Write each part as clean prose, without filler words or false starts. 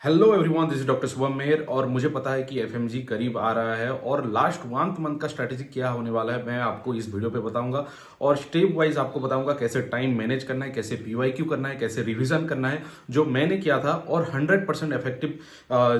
Hello everyone, this is doctor Shubham Meher. और मुझे पता है कि एफएमजी करीब आ रहा है और लास्ट 1 मंथ का स्ट्रैटेजी क्या होने वाला है मैं आपको इस वीडियो पे बताऊंगा और स्टेप वाइज आपको बताऊंगा कैसे टाइम मैनेज करना है, कैसे पीवाईक्यू करना है, कैसे रिवीजन करना है जो मैंने किया था और 100% इफेक्टिव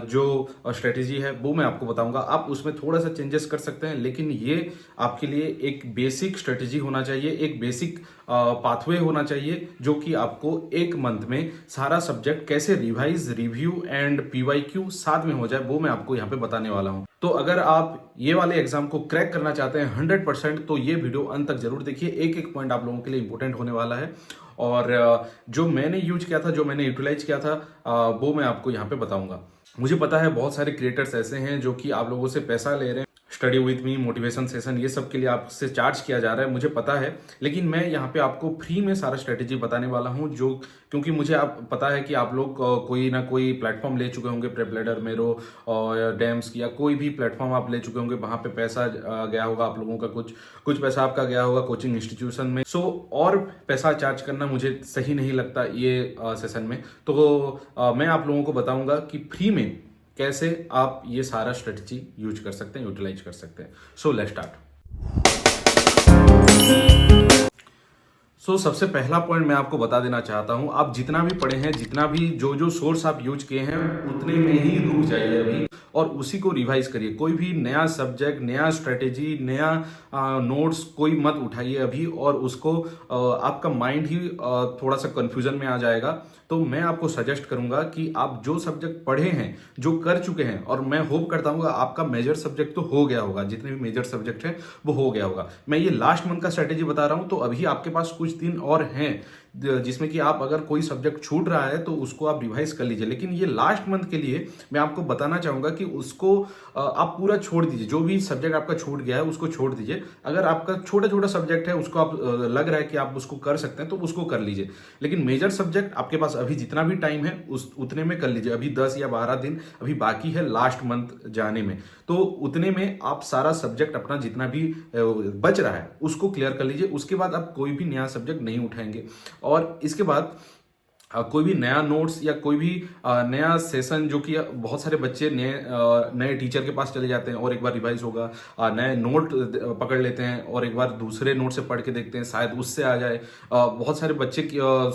जो स्ट्रैटेजी है वो मैं आपको बताऊंगा। आप उसमें थोड़ा सा चेंजेस कर सकते हैं, लेकिन ये आपके लिए एक बेसिक स्ट्रेटेजी होना चाहिए, एक बेसिक पाथवे होना चाहिए जो कि आपको 1 मंथ में सारा सब्जेक्ट कैसे रिवाइज, रिव्यू एंड पीवाईक्यू साथ में हो जाए वो मैं आपको यहाँ पे बताने वाला हूँ। तो अगर आप ये वाले एग्जाम को क्रैक करना चाहते हैं 100%, तो ये वीडियो अंत तक जरूर देखिए। एक एक पॉइंट आप लोगों के लिए इंपॉर्टेंट होने वाला है और जो मैंने यूज किया था, जो मैंने यूटिलाइज किया था, वो मैं आपको यहाँ पे बताऊंगा। मुझे पता है बहुत सारे क्रिएटर्स ऐसे हैं जो कि आप लोगों से पैसा ले रहे हैं, study with me, motivation session, ये सब के लिए आपसे चार्ज किया जा रहा है, मुझे पता है। लेकिन मैं यहाँ पे आपको फ्री में सारा स्ट्रेटेजी बताने वाला हूँ, जो क्योंकि मुझे आप पता है कि आप लोग कोई ना कोई प्लेटफॉर्म ले चुके होंगे, प्रेपलेडर, मेरो और डेम्स या कोई भी प्लेटफॉर्म आप ले चुके होंगे, वहां पे पैसा गया होगा आप लोगों का, कुछ पैसा आपका गया होगा कोचिंग इंस्टीट्यूशन में। सो और पैसा चार्ज करना मुझे सही नहीं लगता ये सेशन में। तो मैं आप लोगों को बताऊंगा कि फ्री में कैसे आप ये सारा स्ट्रेटजी यूज कर सकते हैं, यूटिलाइज कर सकते हैं। So let's start. सबसे पहला पॉइंट मैं आपको बता देना चाहता हूं, आप जितना भी पढ़े हैं, जितना भी जो जो सोर्स आप यूज किए हैं उतने में ही रुक जाइए अभी और उसी को रिवाइज करिए। कोई भी नया सब्जेक्ट, नया स्ट्रेटेजी, नया नोट्स कोई मत उठाइए अभी, और उसको आपका माइंड ही थोड़ा सा कंफ्यूजन में आ जाएगा। तो मैं आपको सजेस्ट करूंगा कि आप जो सब्जेक्ट पढ़े हैं, जो कर चुके हैं, और मैं होप करता हूँ आपका मेजर सब्जेक्ट तो हो गया होगा, जितने भी मेजर सब्जेक्ट हैं वो हो गया होगा। मैं ये लास्ट मंथ का स्ट्रेटेजी बता रहा हूं, तो अभी आपके पास कुछ दिन और हैं जिसमें कि आप अगर कोई सब्जेक्ट छूट रहा है तो उसको आप रिवाइज कर लीजिए। लेकिन ये लास्ट मंथ के लिए मैं आपको बताना चाहूंगा कि उसको आप पूरा छोड़ दीजिए। जो भी सब्जेक्ट आपका छूट गया है उसको छोड़ दीजिए। अगर आपका छोटा छोटा सब्जेक्ट है, उसको आप लग रहा है कि आप उसको कर सकते हैं, तो उसको कर लीजिए। लेकिन मेजर सब्जेक्ट आपके पास अभी जितना भी टाइम है उस उतने में कर लीजिए। अभी 10 या 12 दिन अभी बाकी है लास्ट मंथ जाने में, तो उतने में आप सारा सब्जेक्ट अपना जितना भी बच रहा है उसको क्लियर कर लीजिए। उसके बाद आप कोई भी नया सब्जेक्ट नहीं उठाएंगे और इसके बाद कोई भी नया नोट्स या कोई भी नया सेशन, जो कि बहुत सारे बच्चे नए टीचर के पास चले जाते हैं और एक बार रिवाइज होगा, नए नोट पकड़ लेते हैं और एक बार दूसरे नोट से पढ़ के देखते हैं, शायद उससे आ जाए। बहुत सारे बच्चे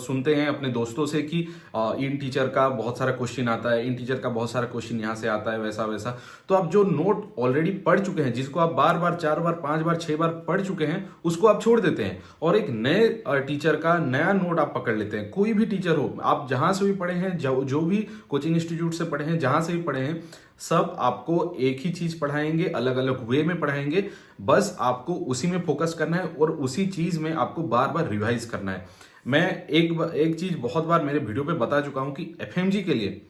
सुनते हैं अपने दोस्तों से कि इन टीचर का बहुत सारा क्वेश्चन आता है, इन टीचर का बहुत सारा क्वेश्चन यहाँ से आता है, वैसा वैसा। तो आप जो नोट ऑलरेडी पढ़ चुके हैं, जिसको आप बार बार, 4 बार, 5 बार, 6 बार पढ़ चुके हैं, उसको आप छोड़ देते हैं और एक नए टीचर का नया नोट आप पकड़ लेते हैं। कोई भी टीचर हो, आप जहां से भी पढ़े हैं, जो भी कोचिंग इंस्टीट्यूट से पढ़े हैं, जहां से भी पढ़े हैं, सब आपको एक ही चीज पढ़ाएंगे, अलग अलग वे में पढ़ाएंगे। बस आपको उसी में फोकस करना है और उसी चीज में आपको बार बार रिवाइज करना है। मैं एक चीज बहुत बार मेरे वीडियो पे बता चुका हूं कि एफएमजी के लिए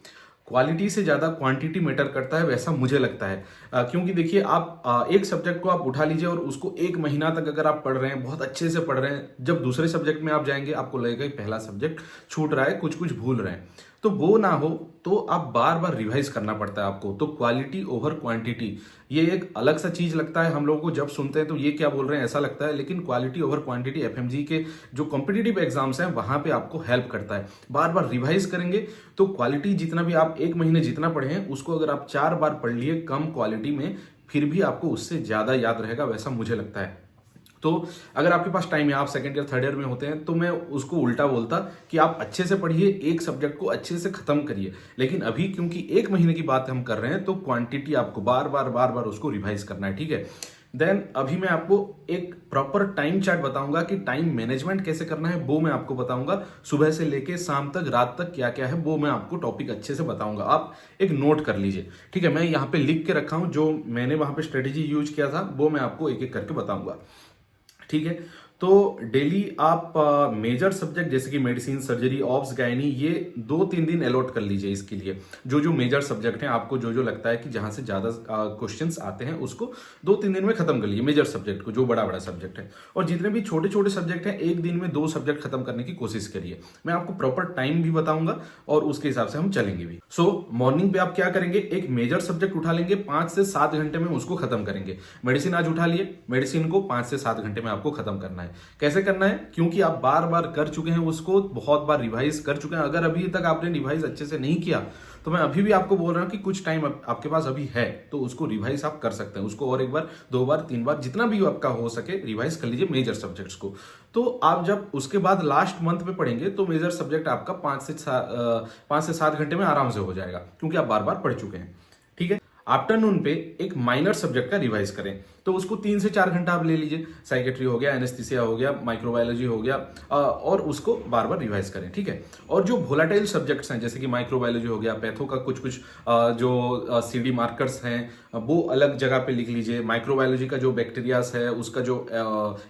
क्वालिटी से ज्यादा क्वांटिटी मैटर करता है, वैसा मुझे लगता है। क्योंकि देखिए, आप एक सब्जेक्ट को आप उठा लीजिए और उसको 1 महीना तक अगर आप पढ़ रहे हैं, बहुत अच्छे से पढ़ रहे हैं, जब दूसरे सब्जेक्ट में आप जाएंगे आपको लगेगा कि पहला सब्जेक्ट छूट रहा है, कुछ कुछ भूल रहे हैं। तो वो ना हो, तो आप बार बार रिवाइज करना पड़ता है आपको। तो क्वालिटी ओवर क्वांटिटी, ये एक अलग सा चीज लगता है हम लोगों को। जब सुनते हैं तो ये क्या बोल रहे हैं ऐसा लगता है, लेकिन क्वालिटी ओवर क्वांटिटी एफएमजी के जो कॉम्पिटिटिव एग्जाम्स हैं वहां पे आपको हेल्प करता है। बार बार रिवाइज करेंगे तो क्वालिटी, जितना भी आप 1 महीने जितना पढ़े हैं उसको अगर आप 4 बार पढ़ लिए कम क्वालिटी में, फिर भी आपको उससे ज्यादा याद रहेगा, वैसा मुझे लगता है। तो अगर आपके पास टाइम है, आप सेकंड ईयर, थर्ड ईयर में होते हैं, तो मैं उसको उल्टा बोलता कि आप अच्छे से पढ़िए, एक सब्जेक्ट को अच्छे से खत्म करिए। लेकिन अभी क्योंकि 1 महीने की बात हम कर रहे हैं, तो क्वांटिटी आपको बार बार उसको रिवाइज करना है, ठीक है। देन अभी मैं आपको एक प्रॉपर टाइम चार्ट बताऊंगा कि टाइम मैनेजमेंट कैसे करना है, वो मैं आपको बताऊंगा। सुबह से लेके शाम तक, रात तक क्या क्या है वो मैं आपको टॉपिक अच्छे से बताऊंगा। आप एक नोट कर लीजिए, ठीक है। मैं यहाँ पे लिख के रखा हूं, जो मैंने वहां पे स्ट्रेटेजी यूज किया था वो मैं आपको एक एक करके बताऊंगा, ठीक है। तो डेली आप मेजर सब्जेक्ट जैसे कि मेडिसिन, सर्जरी, ऑब्स, गायनी, ये 2-3 दिन अलॉट कर लीजिए इसके लिए। जो मेजर सब्जेक्ट हैं, आपको जो लगता है कि जहां से ज्यादा क्वेश्चंस आते हैं, उसको 2-3 दिन में खत्म कर लीजिए, मेजर सब्जेक्ट को, जो बड़ा सब्जेक्ट है। और जितने भी छोटे छोटे सब्जेक्ट हैं, एक दिन में 2 सब्जेक्ट खत्म करने की कोशिश करिए। मैं आपको प्रॉपर टाइम भी बताऊंगा और उसके हिसाब से हम चलेंगे भी। मॉर्निंग पे आप क्या करेंगे, एक मेजर सब्जेक्ट उठा लेंगे, 5 से 7 घंटे में उसको खत्म करेंगे। मेडिसिन आज उठा लिए, मेडिसिन को 5 से 7 घंटे में आपको खत्म करना है। कैसे करना है, क्योंकि आप बार बार कर चुके हैं उसको, बहुत बार रिवाइज कर चुके हैं। अगर अभी तक आपने रिवाइज अच्छे से नहीं किया तो मैं अभी भी आपको बोल रहा हूं कि कुछ टाइम आपके पास अभी है तो उसको रिवाइज आप कर सकते हैं। उसको और एक बार, 2 बार, 3 बार, जितना भी आपका हो सके रिवाइज कर लीजिए मेजर सब्जेक्ट्स को। तो आप जब उसके बाद लास्ट मंथ में पढ़ेंगे तो मेजर सब्जेक्ट आपका 5 से 7 घंटे में आराम से हो जाएगा, क्योंकि आप बार बार पढ़ चुके हैं। ठीक है। आफ्टरनून पे एक माइनर सब्जेक्ट का रिवाइज करें तो उसको 3 से 4 घंटा आप ले लीजिए। साइकेट्री हो गया, एनेस्थीसिया हो गया, माइक्रोबायोलॉजी हो गया, और उसको बार बार रिवाइज करें। ठीक है। और जो वोलाटाइल सब्जेक्ट्स हैं जैसे कि माइक्रोबायोलॉजी हो गया, पैथो का कुछ कुछ जो सीडी मार्कर्स हैं वो अलग जगह पे लिख लीजिए। माइक्रोबायोलॉजी का जो बैक्टीरियास है उसका जो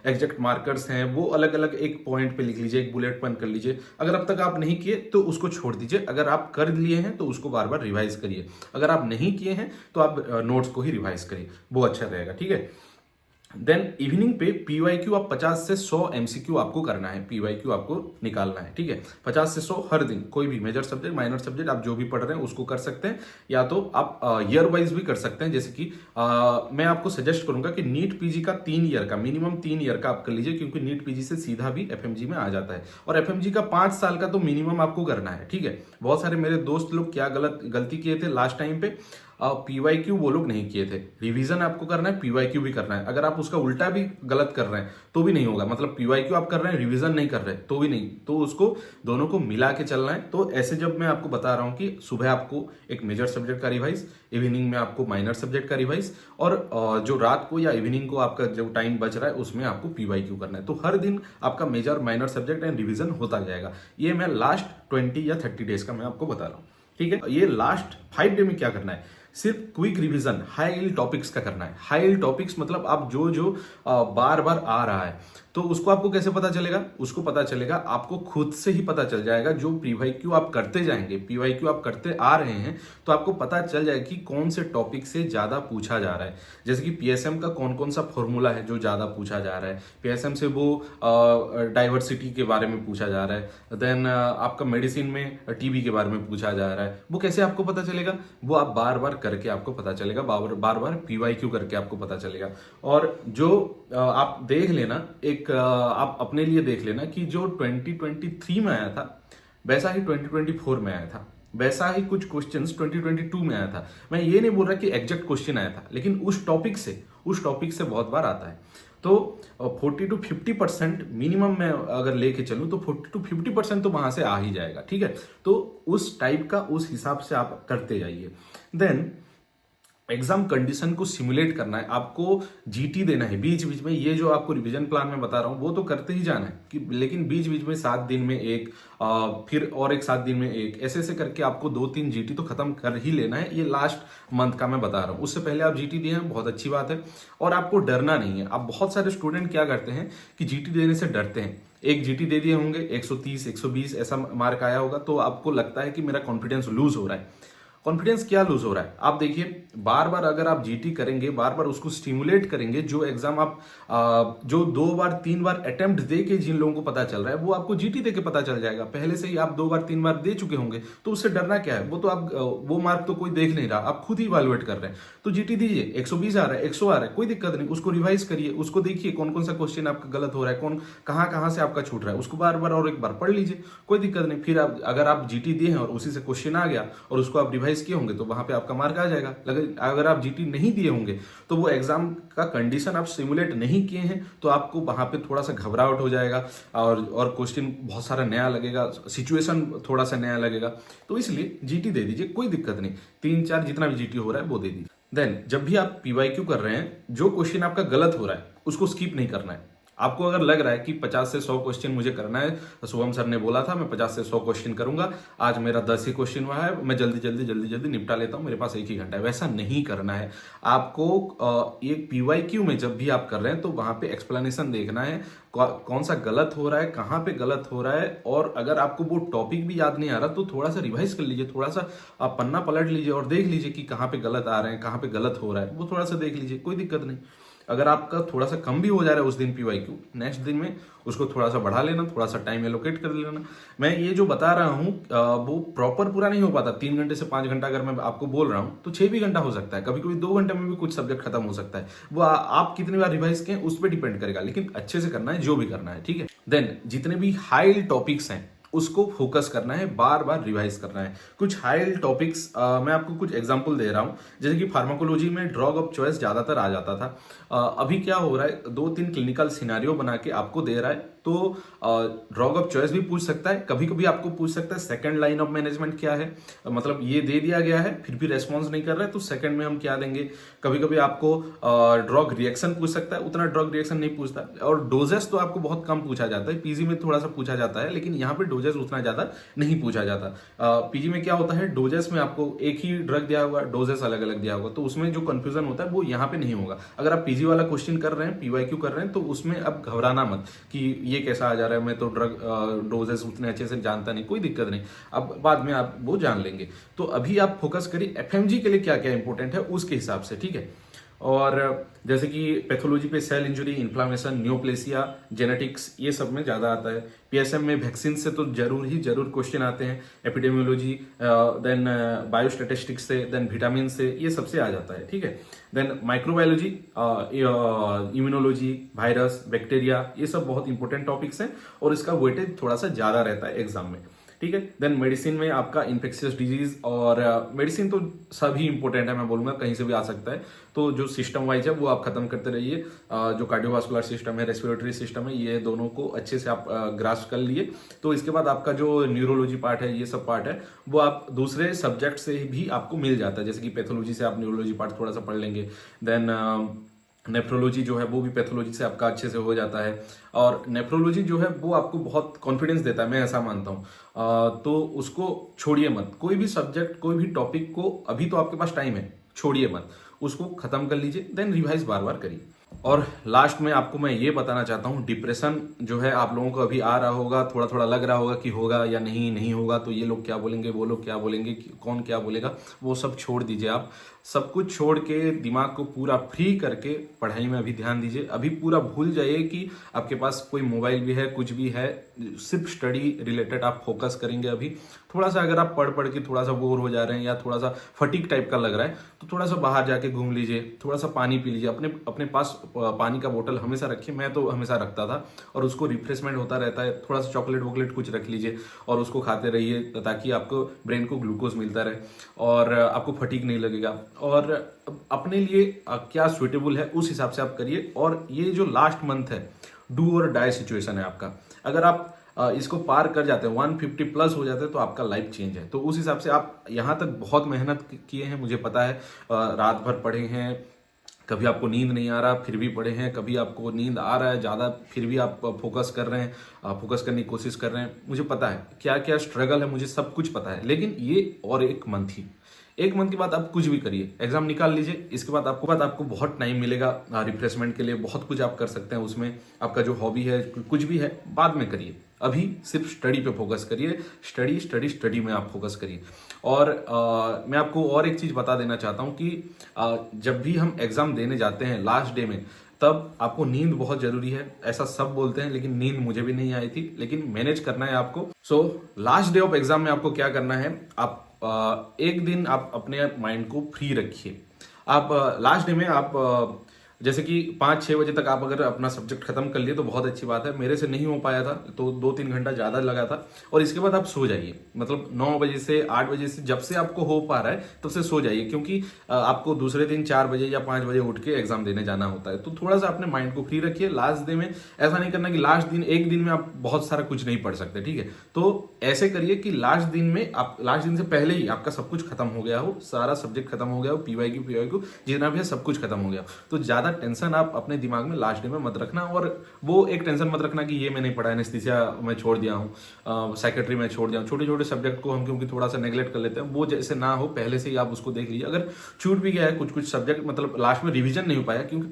एग्जैक्ट मार्कर्स हैं वो अलग अलग एक पॉइंट पे लिख लीजिए, एक बुलेट पॉइंट कर लीजिए। अगर अब तक आप नहीं किए तो उसको छोड़ दीजिए, अगर आप कर लिए हैं तो उसको बार बार रिवाइज करिए। अगर आप नहीं किए हैं तो आप नोट्स को ही रिवाइज करिए, वो अच्छा रहेगा। ठीक है। देन इवनिंग पे पीवाईक्यू आप 50 से 100 एमसीक्यू आपको करना है, पीवाईक्यू आपको निकालना है। ठीक है। 50 से 100 हर दिन, कोई भी मेजर सब्जेक्ट, माइनर सब्जेक्ट आप जो भी पढ़ रहे हैं उसको कर सकते हैं, या तो आप ईयर वाइज भी कर सकते हैं। जैसे कि मैं आपको सजेस्ट करूंगा कि नीट पीजी का 3 ईयर का, मिनिमम 3 ईयर का आप कर लीजिए, क्योंकि नीट पीजी से सीधा भी एफएमजी में आ जाता है, और एफएमजी का 5 साल का तो मिनिमम आपको करना है। ठीक है। बहुत सारे मेरे दोस्त लोग क्या गलती किए थे लास्ट टाइम पे, पीवाईक्यू वो लोग नहीं किए थे। रिवीजन आपको करना है, पीवाईक्यू भी करना है। अगर आप उसका उल्टा भी गलत कर रहे हैं तो भी नहीं होगा, मतलब पीवाईक्यू आप कर रहे हैं, रिवीजन नहीं कर रहे तो भी नहीं, तो उसको दोनों को मिला के चलना है। तो ऐसे जब मैं आपको बता रहा हूं कि सुबह आपको एक मेजर सब्जेक्ट का रिवाइज, इवनिंग में आपको माइनर सब्जेक्ट का रिवाइज, और जो रात को या इवनिंग को आपका जो टाइम बच रहा है उसमें आपको पीवाईक्यू करना है। तो हर दिन आपका major, minor subject and revision होता जाएगा। ये मैं लास्ट 20 या 30 डेज का मैं आपको बता रहा हूँ। ठीक है। ये लास्ट 5 डे में क्या करना है, सिर्फ quick revision high yield topics का करना है। हाई यील्ड टॉपिक्स मतलब आप जो जो बार बार आ रहा है तो उसको आपको कैसे पता चलेगा, उसको पता चलेगा आपको खुद से ही पता चल जाएगा। जो पीवाईक्यू आप करते जाएंगे, पीवाईक्यू आप करते आ रहे हैं तो आपको पता चल जाएगा कि कौन से टॉपिक से ज्यादा पूछा जा रहा है। जैसे कि पीएसएम का कौन कौन सा फॉर्मूला है जो ज्यादा पूछा जा रहा है, पीएसएम से वो डाइवर्सिटी के बारे में पूछा जा रहा है। देन आपका मेडिसिन में टीबी के बारे में पूछा जा रहा है। वो कैसे आपको पता चलेगा, वो आप बार बार करके आपको पता चलेगा, बार बार पीवाईक्यू करके आपको पता चलेगा। और जो आप देख लेना, एक आप अपने लिए देख लेना कि जो 2023 में आया था वैसा ही 2024 में आया था, वैसा ही कुछ क्वेश्चंस 2022 में आया था। मैं ये नहीं बोल रहा कि एग्जैक्ट क्वेश्चन आया था, लेकिन उस टॉपिक से बहुत बार आता है। तो 40 to 50% मिनिमम मैं अगर लेके चलूं तो 40 to 50% तो वहां से आ ही जाएगा। ठीक है। तो उस टाइप का, उस हिसाब से आप करते जाइए। देन एग्जाम कंडीशन को सिमुलेट करना है, आपको जीटी देना है बीच बीच में। ये जो आपको रिवीजन प्लान में बता रहा हूं वो तो करते ही जाना है कि, लेकिन बीच बीच में 7 दिन में एक, फिर और एक 7 दिन में एक, ऐसे ऐसे करके आपको 2-3 जीटी तो खत्म कर ही लेना है। ये लास्ट मंथ का मैं बता रहा हूं, उससे पहले आप जीटी दिए हैं, बहुत अच्छी बात है। और आपको डरना नहीं है। आप बहुत सारे स्टूडेंट क्या करते हैं कि जीटी देने से डरते हैं। एक जीटी दे दिए होंगे, 130, 120 ऐसा मार्क आया होगा तो आपको लगता है कि मेरा कॉन्फिडेंस लूज हो रहा है। कॉन्फिडेंस क्या लूज हो रहा है, आप देखिए, बार बार अगर आप जीटी करेंगे, बार बार उसको स्टिमुलेट करेंगे, जो एग्जाम आप जो 2 बार 3 बार अटेम्प्ट दे के जिन लोगों को पता चल रहा है वो आपको जीटी दे के पता चल जाएगा। पहले से ही आप 2 बार 3 बार दे चुके होंगे तो उससे डरना क्या है। वो तो आप वो मार्क तो कोई देख नहीं रहा, आप खुद ही इवैल्यूएट कर रहे हैं। तो जीटी दीजिए, 120 आ रहा है, 100 आ रहा है, कोई दिक्कत नहीं, उसको रिवाइज करिए, उसको देखिए कौन कौन सा क्वेश्चन आपका गलत हो रहा है, कौन कहां से आपका छूट रहा है, उसको बार बार और एक बार पढ़ लीजिए, कोई दिक्कत नहीं। फिर अगर आप जीटी दिए हैं और उसी से क्वेश्चन आ गया और उसको आप रिवाइज किए होंगे तो वहां पे आपका मार्क आ जाएगा। अगर आप जीटी नहीं दिए होंगे तो वो एग्जाम का कंडीशन आप सिमुलेट नहीं किए हैं तो आपको वहां पे थोड़ा सा घबराहट हो जाएगा और क्वेश्चन बहुत सारा नया लगेगा, सिचुएशन थोड़ा सा नया लगेगा। तो इसलिए जीटी दे दीजिए, कोई दिक्कत नहीं, 3-4 जितना भी जीटी हो रहा है वो दे दीजिए। देन जब भी आप पीवाईक्यू कर रहे हैं, जो क्वेश्चन आपका गलत हो रहा है उसको स्किप नहीं करना है। आपको अगर लग रहा है कि 50 से 100 क्वेश्चन मुझे करना है, तो शुभम सर ने बोला था मैं 50 से 100 क्वेश्चन करूंगा, आज मेरा 10 ही क्वेश्चन हुआ है, मैं जल्दी निपटा लेता हूं, मेरे पास 1 ही घंटा है, वैसा नहीं करना है। आपको एक पीवाईक्यू में जब भी आप कर रहे हैं तो वहां पे एक्सप्लेनेशन देखना है, कौन सा गलत हो रहा है, कहां पे गलत हो रहा है। और अगर आपको वो टॉपिक भी याद नहीं आ रहा तो थोड़ा सा रिवाइज कर लीजिए, थोड़ा सा आप पन्ना पलट लीजिए और देख लीजिए कि कहां पे गलत आ रहे हैं, कहां पे गलत हो रहा है, वो थोड़ा सा देख लीजिए, कोई दिक्कत नहीं। अगर आपका थोड़ा सा कम भी हो जा रहा है उस दिन पीवाईक्यू, नेक्स्ट दिन में उसको थोड़ा सा बढ़ा लेना, थोड़ा सा टाइम एलोकेट कर लेना। मैं ये जो बता रहा हूँ वो प्रॉपर पूरा नहीं हो पाता। 3 घंटे से 5 घंटा अगर मैं आपको बोल रहा हूँ तो 6 भी घंटा हो सकता है, कभी कभी 2 घंटे में भी कुछ सब्जेक्ट खत्म हो सकता है। वो आप कितनी बार रिवाइज करें उस पर डिपेंड करेगा, लेकिन अच्छे से करना है जो भी करना है, ठीक है। देन जितने भी हाई टॉपिक्स हैं उसको फोकस करना है, बार बार रिवाइज करना है। कुछ हाई टॉपिक्स मैं आपको कुछ एग्जांपल दे रहा हूं, जैसे कि फार्माकोलॉजी में ड्रग ऑफ चॉइस ज्यादातर आ जाता था। अभी क्या हो रहा है, 2-3 क्लिनिकल सिनारियो बना के आपको दे रहा है, तो ड्रग ऑफ चॉइस भी पूछ सकता है, कभी कभी आपको पूछ सकता है सेकंड लाइन ऑफ मैनेजमेंट क्या है, मतलब ये दे दिया गया है फिर भी रेस्पॉन्स नहीं कर रहा है तो सेकंड में हम क्या देंगे। कभी कभी आपको ड्रग रिएक्शन पूछ सकता है, उतना ड्रग रिएक्शन नहीं पूछता, और डोजेस तो आपको बहुत कम पूछा जाता है, पीजी में थोड़ा सा पूछा जाता है, लेकिन यहाँ पे डोजेस उतना ज्यादा नहीं पूछा जाता। पीजी में क्या होता है, डोजेस में आपको एक ही ड्रग दिया होगा, डोजेस अलग अलग दिया होगा, तो उसमें जो कंफ्यूजन होता है वो यहाँ पे नहीं होगा। अगर आप पीजी वाला क्वेश्चन कर रहे हैं, पीवाईक्यू कर रहे हैं, तो उसमें अब घबराना मत कि ये कैसा आ जा रहा है, मैं तो ड्रग डोजेस उतने अच्छे से जानता नहीं, कोई दिक्कत नहीं, अब बाद में आप वो जान लेंगे। तो अभी आप फोकस करिए एफएमजी के लिए क्या क्या इंपॉर्टेंट है उसके हिसाब से, ठीक है। और जैसे कि पैथोलॉजी पे सेल इंजुरी, इन्फ्लामेशन, न्यूप्लेसिया, जेनेटिक्स, ये सब में ज्यादा आता है। पीएसएम में वैक्सीन से तो जरूर क्वेश्चन आते हैं, एपिडेमियोलॉजी, देन बायोस्टैटिस्टिक्स से, देन विटामिन से, ये सबसे आ जाता है, ठीक है। Then microbiology, immunology, virus, bacteria, ये सब बहुत इंपॉर्टेंट टॉपिक्स हैं और इसका वेटेज थोड़ा सा ज्यादा रहता है एग्जाम में, ठीक है। देन मेडिसिन में आपका इन्फेक्शियस डिजीज, और मेडिसिन तो सभी इंपॉर्टेंट है, मैं बोलूंगा कहीं से भी आ सकता है, तो जो सिस्टम वाइज है वो आप खत्म करते रहिए। जो कार्डियोवास्कुलर सिस्टम है, रेस्पिरेटरी सिस्टम है, ये दोनों को अच्छे से आप ग्रास्प कर लिए, तो इसके बाद आपका जो न्यूरोलॉजी पार्ट है, ये सब पार्ट है, वो आप दूसरे सब्जेक्ट से भी आपको मिल जाता है। जैसे कि पैथोलॉजी से आप न्यूरोलॉजी पार्ट थोड़ा सा पढ़ लेंगे, देन नेफ्रोलॉजी जो है वो भी पैथोलॉजी से आपका अच्छे से हो जाता है, और नेफ्रोलॉजी जो है वो आपको बहुत कॉन्फिडेंस देता है, मैं ऐसा मानता हूँ। तो उसको छोड़िए मत, कोई भी सब्जेक्ट, कोई भी टॉपिक को, अभी तो आपके पास टाइम है, छोड़िए मत, उसको खत्म कर लीजिए, देन रिवाइज बार बार करिए। और लास्ट में आपको मैं ये बताना चाहता हूँ, डिप्रेशन जो है आप लोगों को अभी आ रहा होगा, थोड़ा थोड़ा लग रहा होगा कि होगा या नहीं होगा, तो ये लोग क्या बोलेंगे, वो लोग क्या बोलेंगे, कौन क्या बोलेगा, वो सब छोड़ दीजिए। आप सब कुछ छोड़ के दिमाग को पूरा फ्री करके पढ़ाई में अभी ध्यान दीजिए। अभी पूरा भूल जाइए कि आपके पास कोई मोबाइल भी है, कुछ भी है, सिर्फ स्टडी रिलेटेड आप फोकस करेंगे। अभी थोड़ा सा अगर आप पढ़ के थोड़ा सा बोर हो जा रहे हैं या थोड़ा सा फटीक टाइप का लग रहा है, तो थोड़ा सा बाहर जाके घूम लीजिए, थोड़ा सा पानी पी लीजिए, अपने पास पानी का बोतल हमेशा रखिए, मैं तो हमेशा रखता था, और उसको रिफ्रेशमेंट होता रहता है। थोड़ा सा चॉकलेट वॉकलेट कुछ रख लीजिए और उसको खाते रहिए, ताकि आपको ब्रेन को ग्लूकोज मिलता रहे और आपको फटीक नहीं लगेगा। और अपने लिए क्या सुइटेबल है उस हिसाब से आप करिए। और ये जो लास्ट मंथ है, डू और डाई सिचुएशन है आपका, अगर आप इसको पार कर जाते हैं, 150 प्लस हो जाते हैं, तो आपका लाइफ चेंज है। तो उस हिसाब से आप यहाँ तक बहुत मेहनत किए हैं, मुझे पता है, रात भर पढ़े हैं, कभी आपको नींद नहीं आ रहा फिर भी पढ़े हैं, कभी आपको नींद आ रहा है ज़्यादा फिर भी आप फोकस कर रहे हैं, फोकस करने की कोशिश कर रहे हैं। मुझे पता है क्या क्या स्ट्रगल है, मुझे सब कुछ पता है, लेकिन ये और एक मंथ ही, एक मंथ के बाद आप कुछ भी करिए, एग्जाम निकाल लीजिए, इसके बाद आपको बहुत टाइम मिलेगा रिफ्रेशमेंट के लिए, बहुत कुछ आप कर सकते हैं उसमें। आपका जो हॉबी है, कुछ भी है, बाद में करिए, अभी सिर्फ स्टडी पे फोकस करिए, स्टडी में आप फोकस करिए। और मैं आपको और एक चीज बता देना चाहता हूँ कि जब भी हम एग्जाम देने जाते हैं लास्ट डे में, तब आपको नींद बहुत जरूरी है। ऐसा सब बोलते हैं, लेकिन नींद मुझे भी नहीं आई थी, लेकिन मैनेज करना है आपको। So last day of exam में आपको क्या करना है, आप एक दिन आप अपने माइंड को फ्री रखिए। आप लास्ट डे में आप जैसे कि 5-6 बजे तक आप अगर अपना सब्जेक्ट खत्म कर लिए तो बहुत अच्छी बात है। मेरे से नहीं हो पाया था, तो 2-3 घंटा ज्यादा लगा था। और इसके बाद आप सो जाइए, मतलब 9 बजे से 8 बजे से जब से आपको हो पा रहा है तब से सो जाइए, क्योंकि आपको दूसरे दिन 4 बजे या 5 बजे उठ के एग्जाम देने जाना होता है। तो थोड़ा सा अपने माइंड को फ्री रखिए लास्ट डे में। ऐसा नहीं करना कि लास्ट दिन, एक दिन में आप बहुत सारा कुछ नहीं पढ़ सकते, ठीक है। तो ऐसे करिए कि लास्ट दिन में आप, लास्ट दिन से पहले ही आपका सब कुछ खत्म हो गया हो, सारा सब्जेक्ट खत्म हो गया हो, पीवाईक्यू जितना भी है सब कुछ खत्म हो गया। तो ज्यादा टेंशन आप अपने दिमाग में लास्ट डे में मत रखना। और वो एक टेंशन मत रखना कि ये मैं नहीं पढ़ा, एनेस्थीसिया मैं छोड़ दिया हूँ, सेक्रेटरी में छोड़ दिया हूँ। छोटे छोटे सब्जेक्ट को हम क्योंकि थोड़ा सा नेग्लेक्ट कर लेते हैं, वो जैसे ना हो, पहले से ही आप उसको देख लीजिए। अगर छूट भी गया है कुछ सब्जेक्ट, मतलब लास्ट में रिवीजन नहीं हो पाया, क्योंकि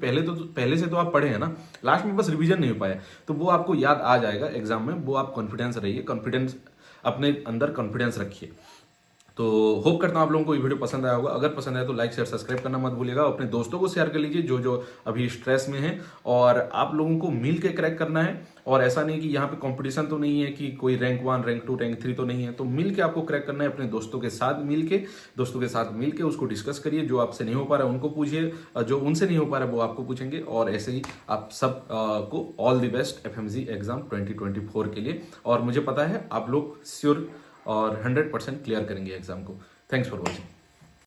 पहले से तो आप पढ़े हैं ना, लास्ट में बस रिवीजन नहीं हो पाया, तो वो आपको याद आ जाएगा एग्जाम में। वो आप कॉन्फिडेंस रहिए, कॉन्फिडेंस, अपने अंदर कॉन्फिडेंस रखिए। तो होप करता हूँ आप लोगों को ये वीडियो पसंद आया होगा। अगर पसंद आया तो लाइक शेयर सब्सक्राइब करना मत भूलिएगा। अपने दोस्तों को शेयर कर लीजिए जो जो अभी स्ट्रेस में है। और आप लोगों को मिल के क्रैक करना है। और ऐसा नहीं कि यहाँ पे कंपटीशन तो नहीं है कि कोई रैंक 1 रैंक 2 रैंक 3 तो नहीं है। तो मिल के आपको क्रैक करना है। अपने दोस्तों के साथ मिल के उसको डिस्कस करिए। जो आपसे नहीं हो पा रहा है उनको पूछिए, जो उनसे नहीं हो पा रहा है वो आपको पूछेंगे। और ऐसे ही आप सब को all the best FMG exam 2024 के लिए। और मुझे पता है आप लोग श्योर और 100% क्लियर करेंगे एग्जाम को। Thanks for watching.